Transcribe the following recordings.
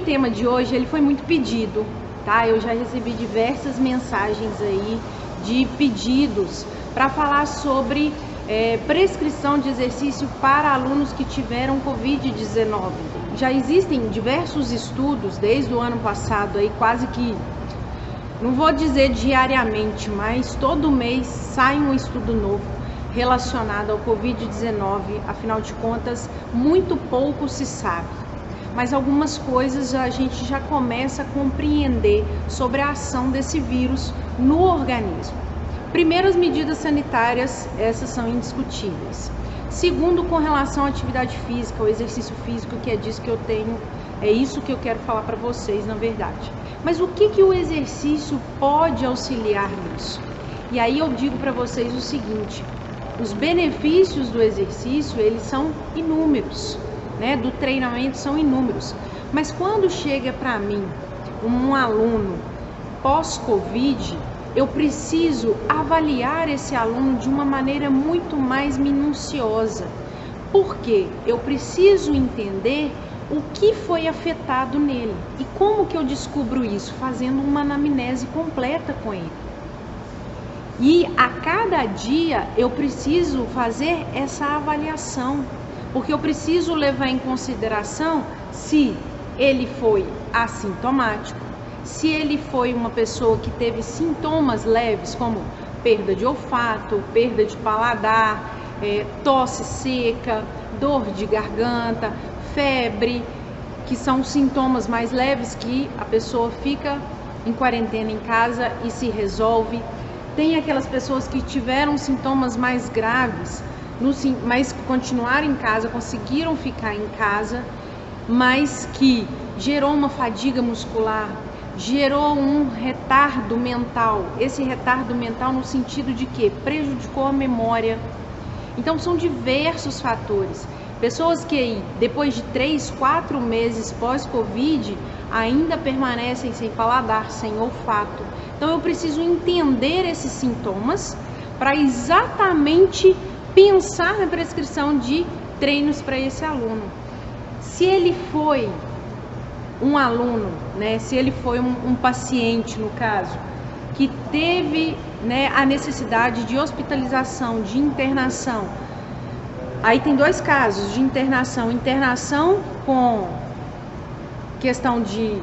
tema de hoje, ele foi muito pedido, tá? Eu já recebi diversas mensagens aí de pedidos para falar sobre prescrição de exercício para alunos que tiveram Covid-19. Já existem diversos estudos desde o ano passado aí, quase que, não vou dizer diariamente, mas todo mês sai um estudo novo relacionado ao Covid-19. Afinal de contas, muito pouco se sabe, mas algumas coisas a gente já começa a compreender sobre a ação desse vírus no organismo. Primeiro, as medidas sanitárias, essas são indiscutíveis. Segundo, com relação à atividade física, o exercício físico, que é disso que eu tenho, é isso que eu quero falar para vocês, na verdade. Mas o que o exercício pode auxiliar nisso? E aí eu digo para vocês o seguinte: os benefícios do exercício, eles são inúmeros, né? Do treinamento são inúmeros. Mas quando chega para mim um aluno pós-Covid, eu preciso avaliar esse aluno de uma maneira muito mais minuciosa. Por quê? Eu preciso entender o que foi afetado nele. E como que eu descubro isso? Fazendo uma anamnese completa com ele. E a cada dia eu preciso fazer essa avaliação, porque eu preciso levar em consideração se ele foi assintomático, se ele foi uma pessoa que teve sintomas leves, como perda de olfato, perda de paladar, tosse seca, dor de garganta, febre, que são sintomas mais leves que a pessoa fica em quarentena em casa e se resolve. Tem aquelas pessoas que tiveram sintomas mais graves, mas continuaram em casa, conseguiram ficar em casa, mas que gerou uma fadiga muscular, gerou um retardo mental. Esse retardo mental no sentido de que prejudicou a memória. Então são diversos fatores. Pessoas que depois de 3, 4 meses pós-Covid ainda permanecem sem paladar, sem olfato. Então eu preciso entender esses sintomas para exatamente pensar na prescrição de treinos para esse aluno. Se ele foi um aluno, né, se ele foi um paciente, no caso, que teve, né, a necessidade de hospitalização, de internação, aí tem dois casos de internação com questão de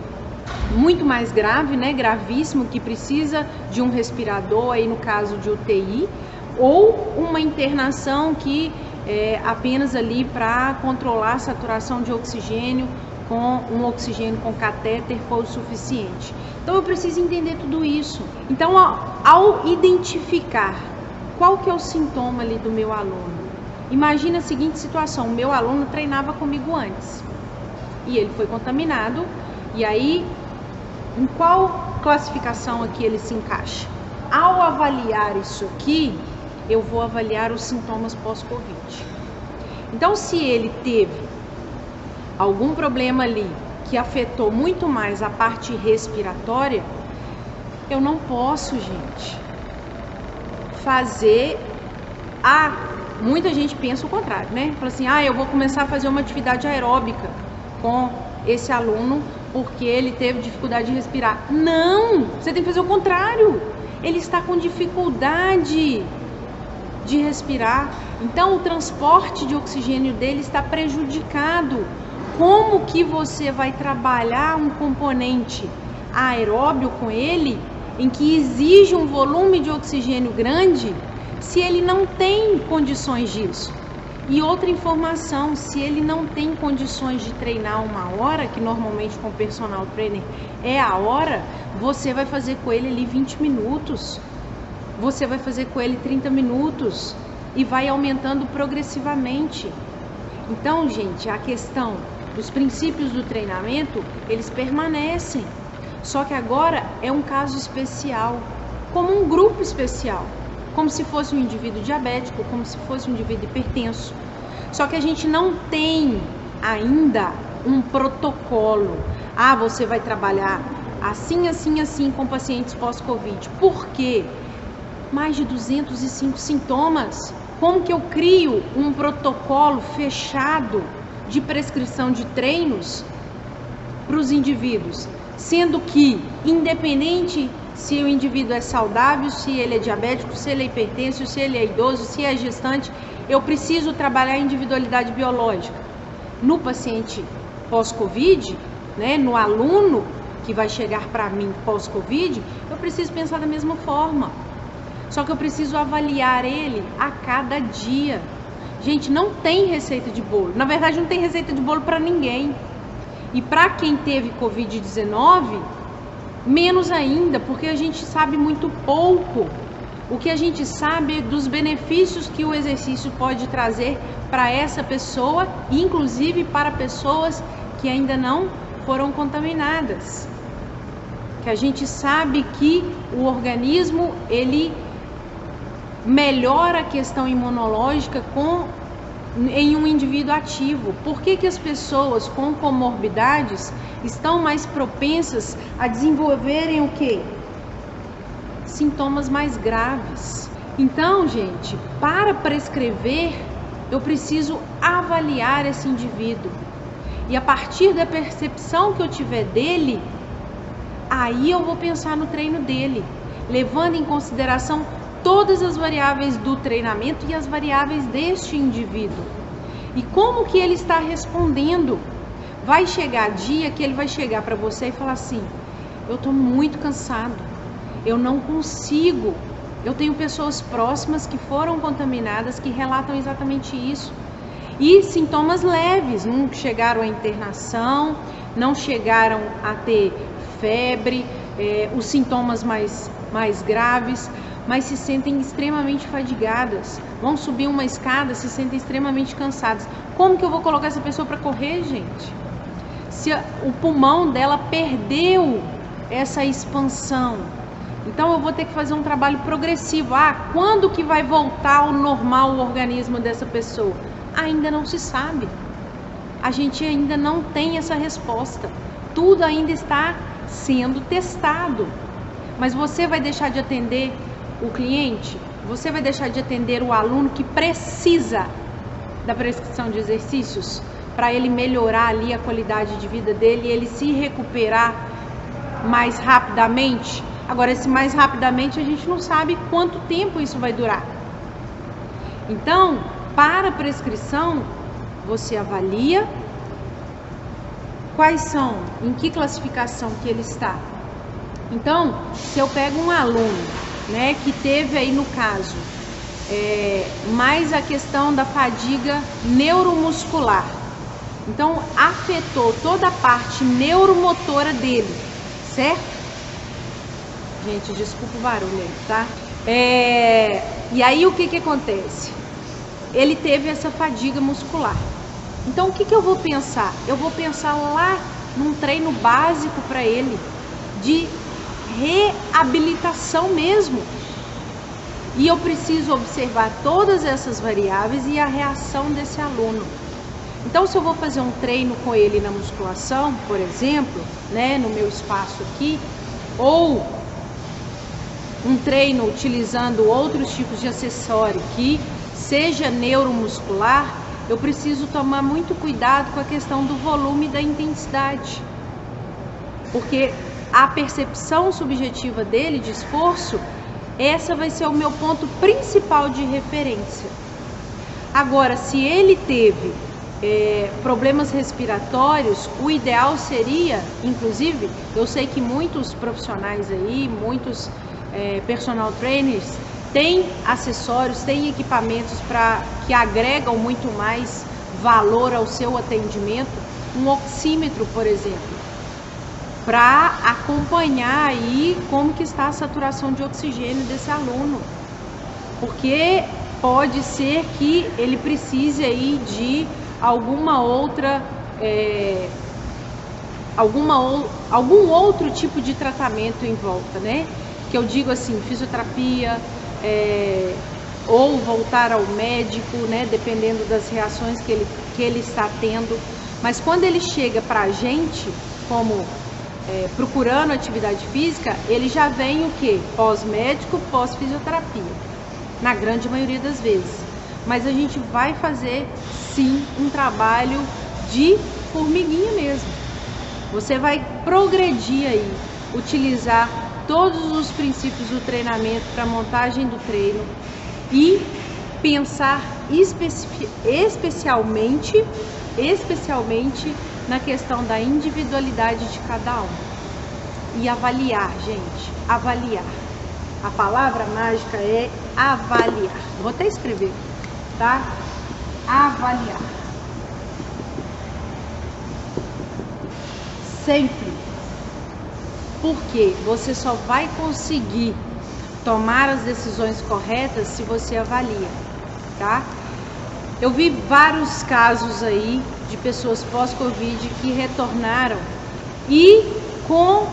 muito mais grave, né, gravíssimo, que precisa de um respirador, aí no caso de UTI, ou uma internação que é apenas ali para controlar a saturação de oxigênio, com um oxigênio com catéter for o suficiente. Então eu preciso entender tudo isso. Então, ao identificar qual que é o sintoma ali do meu aluno, imagina a seguinte situação: o meu aluno treinava comigo antes e ele foi contaminado, e aí em qual classificação aqui ele se encaixa? Ao avaliar isso aqui, eu vou avaliar os sintomas pós-Covid. Então, se ele teve algum problema ali que afetou muito mais a parte respiratória, eu não posso, gente, fazer muita gente pensa o contrário, né? Fala assim: eu vou começar a fazer uma atividade aeróbica com esse aluno porque ele teve dificuldade de respirar. Não! Você tem que fazer o contrário. Ele está com dificuldade de respirar, então o transporte de oxigênio dele está prejudicado. Como que você vai trabalhar um componente aeróbio com ele, em que exige um volume de oxigênio grande, se ele não tem condições disso? E outra informação: se ele não tem condições de treinar 1 hora, que normalmente com personal trainer é a hora, você vai fazer com ele ali 20 minutos, você vai fazer com ele 30 minutos e vai aumentando progressivamente. Então, gente, a questão dos princípios do treinamento, eles permanecem, só que agora é um caso especial, como um grupo especial, como se fosse um indivíduo diabético, como se fosse um indivíduo hipertenso. Só que a gente não tem ainda um protocolo. Você vai trabalhar assim, assim, assim com pacientes pós-Covid. Por quê? Mais de 205 sintomas. Como que eu crio um protocolo fechado de prescrição de treinos para os indivíduos, sendo que, independente se o indivíduo é saudável, se ele é diabético, se ele é hipertenso, se ele é idoso, se é gestante, eu preciso trabalhar a individualidade biológica. No paciente pós-Covid, né, no aluno que vai chegar para mim pós-Covid, eu preciso pensar da mesma forma. Só que eu preciso avaliar ele a cada dia. Gente, não tem receita de bolo. Na verdade, não tem receita de bolo para ninguém. E para quem teve Covid-19, menos ainda, porque a gente sabe muito pouco. O que a gente sabe dos benefícios que o exercício pode trazer para essa pessoa, inclusive para pessoas que ainda não foram contaminadas. Que a gente sabe que o organismo, ele melhora a questão imunológica em um indivíduo ativo. Por que as pessoas com comorbidades estão mais propensas a desenvolverem o quê? Sintomas mais graves. Então, gente, para prescrever, eu preciso avaliar esse indivíduo. E a partir da percepção que eu tiver dele, aí eu vou pensar no treino dele, levando em consideração todas as variáveis do treinamento e as variáveis deste indivíduo. E como que ele está respondendo? Vai chegar dia que ele vai chegar para você e falar assim: eu estou muito cansado, eu não consigo. Eu tenho pessoas próximas que foram contaminadas que relatam exatamente isso. E sintomas leves, não chegaram à internação, não chegaram a ter febre, os sintomas mais graves, mas se sentem extremamente fadigadas. Vão subir uma escada, se sentem extremamente cansadas. Como que eu vou colocar essa pessoa para correr, gente? Se o pulmão dela perdeu essa expansão. Então eu vou ter que fazer um trabalho progressivo. Quando que vai voltar ao normal o organismo dessa pessoa? Ainda não se sabe. A gente ainda não tem essa resposta. Tudo ainda está sendo testado. Mas você vai deixar de atender o cliente? Você vai deixar de atender o aluno que precisa da prescrição de exercícios para ele melhorar ali a qualidade de vida dele e ele se recuperar mais rapidamente? Agora, esse mais rapidamente a gente não sabe quanto tempo isso vai durar. Então, para a prescrição, você avalia quais são, em que classificação que ele está. Então, se eu pego um aluno, né, que teve aí no caso, mais a questão da fadiga neuromuscular, então afetou toda a parte neuromotora dele, certo? Gente, desculpa o barulho aí, tá? E aí o que acontece? Ele teve essa fadiga muscular. Então o que eu vou pensar? Eu vou pensar lá num treino básico para ele, de reabilitação mesmo. E eu preciso observar todas essas variáveis e a reação desse aluno. Então, se eu vou fazer um treino com ele na musculação, por exemplo, né, no meu espaço aqui, ou um treino utilizando outros tipos de acessório que seja neuromuscular, eu preciso tomar muito cuidado com a questão do volume e da intensidade. Porque a percepção subjetiva dele de esforço, essa vai ser o meu ponto principal de referência. Agora, se ele teve problemas respiratórios, o ideal seria, inclusive, eu sei que muitos profissionais aí, muitos personal trainers, têm acessórios, têm equipamentos que agregam muito mais valor ao seu atendimento, um oxímetro, por exemplo, para acompanhar aí como que está a saturação de oxigênio desse aluno, porque pode ser que ele precise aí de alguma outra, algum outro tipo de tratamento em volta, né? Que eu digo assim, fisioterapia, ou voltar ao médico, né? Dependendo das reações que ele está tendo. Mas quando ele chega para a gente, como procurando atividade física, ele já vem o quê? Pós-médico, pós-fisioterapia, na grande maioria das vezes. Mas a gente vai fazer sim um trabalho de formiguinha mesmo. Você vai progredir aí, utilizar todos os princípios do treinamento para a montagem do treino e pensar especialmente na questão da individualidade de cada um. E avaliar, gente, avaliar. A palavra mágica é avaliar. Vou até escrever, tá? Avaliar. Sempre. Porque você só vai conseguir tomar as decisões corretas se você avalia, tá? Eu vi vários casos aí de pessoas pós-Covid que retornaram e com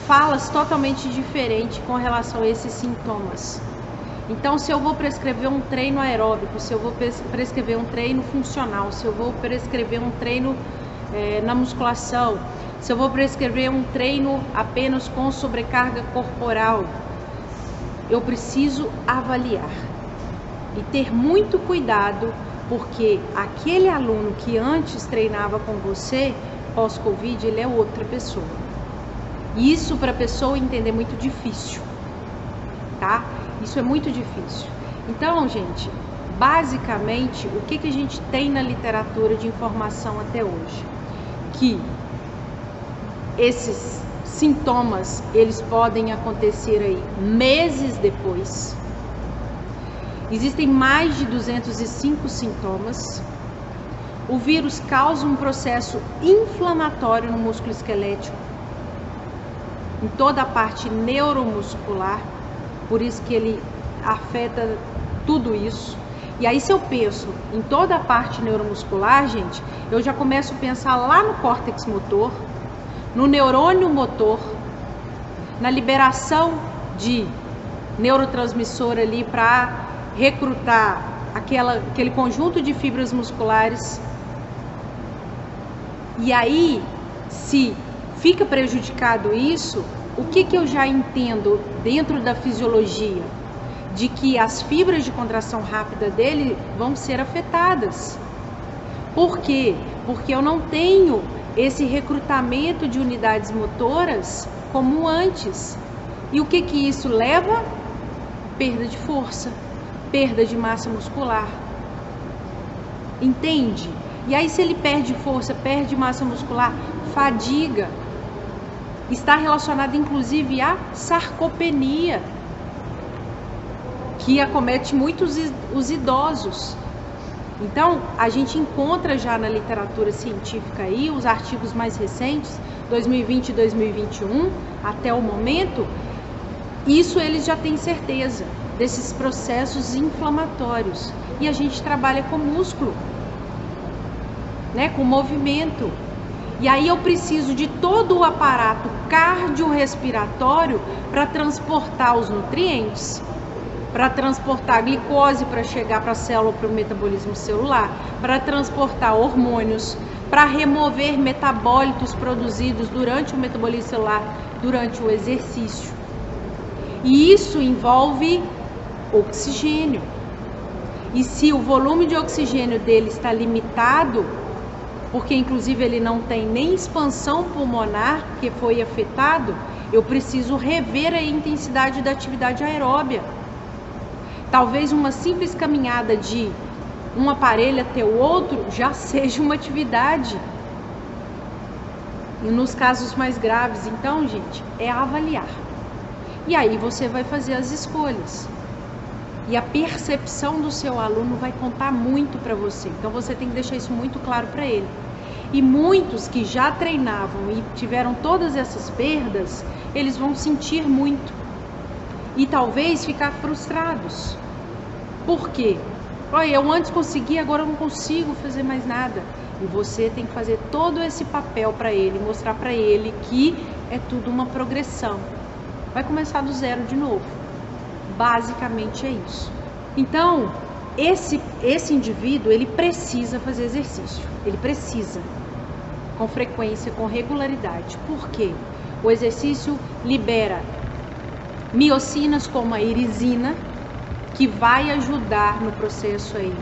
falas totalmente diferentes com relação a esses sintomas. Então, se eu vou prescrever um treino aeróbico, se eu vou prescrever um treino funcional, se eu vou prescrever um treino na musculação, se eu vou prescrever um treino apenas com sobrecarga corporal, eu preciso avaliar e ter muito cuidado, porque aquele aluno que antes treinava com você, pós-Covid, ele é outra pessoa. E isso para a pessoa entender é muito difícil, tá? Isso é muito difícil. Então, gente, basicamente, o que a gente tem na literatura de informação até hoje? Que esses sintomas, eles podem acontecer aí meses depois. Existem mais de 205 sintomas. O vírus causa um processo inflamatório no músculo esquelético, em toda a parte neuromuscular, por isso que ele afeta tudo isso. E aí, se eu penso em toda a parte neuromuscular, gente, eu já começo a pensar lá no córtex motor, no neurônio motor, na liberação de neurotransmissor ali para recrutar aquele conjunto de fibras musculares. E aí, se fica prejudicado isso, o que eu já entendo dentro da fisiologia? De que as fibras de contração rápida dele vão ser afetadas. Por quê? Porque eu não tenho esse recrutamento de unidades motoras como antes. E o que isso leva? Perda de força, perda de massa muscular. Entende? E aí, se ele perde força, perde massa muscular, fadiga, está relacionado inclusive à sarcopenia, que acomete muito os idosos. Então, a gente encontra já na literatura científica aí, os artigos mais recentes, 2020 e 2021, até o momento, isso eles já têm certeza desses processos inflamatórios. E a gente trabalha com músculo, né, com movimento. E aí eu preciso de todo o aparato cardiorrespiratório para transportar os nutrientes, para transportar a glicose para chegar para a célula, para o metabolismo celular, para transportar hormônios, para remover metabólitos produzidos durante o metabolismo celular, durante o exercício. E isso envolve oxigênio. E se o volume de oxigênio dele está limitado, porque inclusive ele não tem nem expansão pulmonar, que foi afetado, eu preciso rever a intensidade da atividade aeróbia. Talvez uma simples caminhada de um aparelho até o outro já seja uma atividade. E nos casos mais graves, então, gente, é avaliar. E aí você vai fazer as escolhas. E a percepção do seu aluno vai contar muito para você. Então você tem que deixar isso muito claro para ele. E muitos que já treinavam e tiveram todas essas perdas, eles vão sentir muito. E talvez ficar frustrados. Por quê? Olha, eu antes conseguia, agora eu não consigo fazer mais nada. E você tem que fazer todo esse papel para ele, mostrar para ele que é tudo uma progressão. Vai começar do zero de novo. Basicamente é isso. Então, esse indivíduo, ele precisa fazer exercício. Ele precisa, com frequência, com regularidade. Por quê? O exercício libera miocinas como a irisina, que vai ajudar no processo aí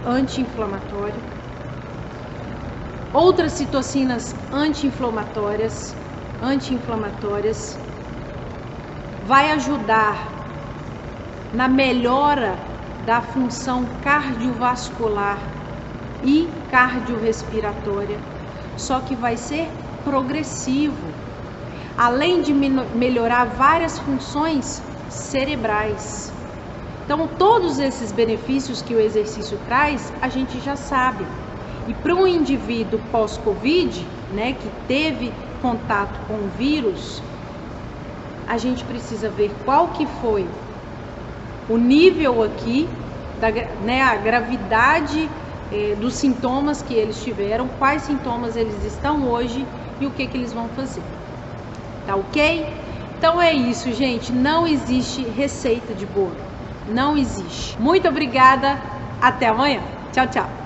anti-inflamatório. outras citocinas anti-inflamatórias, vai ajudar na melhora da função cardiovascular e cardiorrespiratória, só que vai ser progressivo, além de melhorar várias funções cerebrais. Então, todos esses benefícios que o exercício traz, a gente já sabe. E para um indivíduo pós-Covid, né, que teve contato com o vírus, a gente precisa ver qual que foi o nível aqui, a gravidade dos sintomas que eles tiveram, quais sintomas eles estão hoje e o que eles vão fazer. Tá ok? Então é isso, gente. Não existe receita de bolo. Não existe. Muito obrigada. Até amanhã. Tchau, tchau.